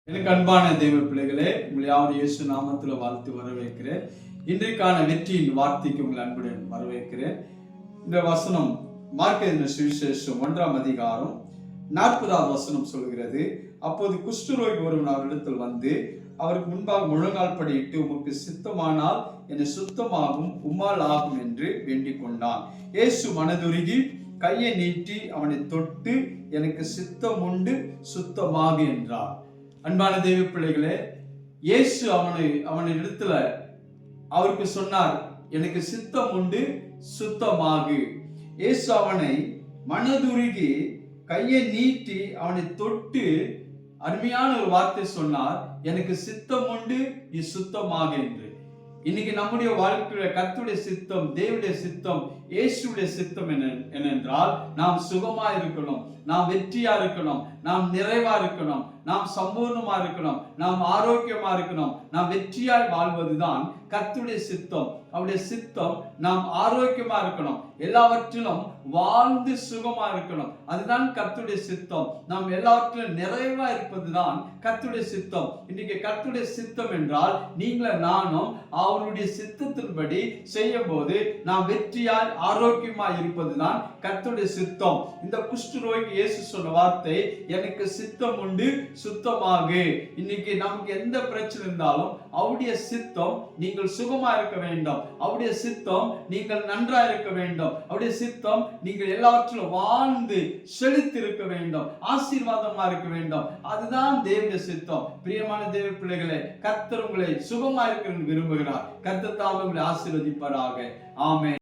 எனக்கு அன்பான தெய்வ பிள்ளைகளே, உங்களை யாரும் இயேசு நாமத்தில் வாழ்த்து வரவேற்கிறேன். இன்றைக்கான வெற்றியின் வார்த்தைக்கு உங்களை அன்புடன் வரவேற்கிறேன். இந்த வசனம் மார்க் எழுதின சுவிசேஷம் 1ஆம் அதிகாரம் 40வது வசனம் சொல்கிறது, அப்போது குஷ்டரோகி ஒருவன் அவரிடத்தில் வந்து அவருக்கு முன்பாக முழங்கால் படியிட்டு, உமக்கு சித்தமானால் என்னை சுத்தமாகும், உம்மால் ஆகும் என்று வேண்டிக் கொண்டான். இயேசு மனதுருகி கையை நீட்டி அவனை தொட்டு, எனக்கு சித்தம் உண்டு, சுத்தமாகு என்றார். அன்பான தெய்வ பிள்ளைகளே, இயேசு அவனிடத்துல அவருக்கு சொன்னார், எனக்கு சித்தம் உண்டு, சுத்தமாகு. இயேசு அவனை மனதுருகி கையை நீட்டி அவனை தொட்டு அருமையான ஒரு வார்த்தை சொன்னார், எனக்கு சித்தம் உண்டு, நீ சுத்தமாக என்று. இன்னைக்கு நம்முடைய வாழ்க்கையில கர்த்தருடைய சித்தம், தேவனுடைய சித்தம், இயேசுடைய சித்தம் என்னென்றால் நாம் சுகமா இருக்கணும், நாம் வெற்றியா இருக்கணும், நாம் நிறைவா இருக்கணும், நாம் சம்பூர்ணமா இருக்கணும், நாம் ஆரோக்கியமா இருக்கணும், நாம் வெற்றியாய் வாழ்வதுதான் கர்த்தருடைய சித்தம். அவருடைய சித்தம் நாம் ஆரோக்கியமா இருக்கணும், எல்லாவற்றிலும் வாழ்ந்து சுகமா இருக்கணும், அதுதான் கர்த்தருடைய சித்தம். நாம் எல்லாவற்றிலும் நிறைவா இருப்பதுதான் கர்த்தருடைய சித்தம். இன்னைக்கு கர்த்தருடைய சித்தம் என்றால் நீங்களும் நானும் அவருடைய சித்தத்தின்படி செய்யும் போது நாம் வெற்றியாய் ஆரோக்கியமாய் இருப்பதுதான் கர்த்தருடைய சித்தம். இந்த குஷ்டரோகி இயேசு சொன்ன வார்த்தை, எனக்கு சித்தம் உண்டு, சுத்தமாக. இன்னைக்கு நமக்கு எந்த பிரச்சனை இருந்தாலும் அவருடைய சித்தம் நீங்கள் சுகமா இருக்க வேண்டும், அவருடைய சித்தம் நீங்கள் நன்றா இருக்க வேண்டும், அவருடைய சித்தம் நீங்கள் எல்லாவற்றிலும் வாழ்ந்து செழித்து இருக்க வேண்டும், ஆசீர்வாதமா இருக்க வேண்டும், அதுதான் தேவனுடைய சித்தம். பிரியமான தேவ பிள்ளைகளே, கர்த்தர் உங்களை சுகமா இருக்க விரும்புகிறார். கர்த்தர் தாமே உங்களை ஆசீர்வதிப்பாராக. ஆமென்.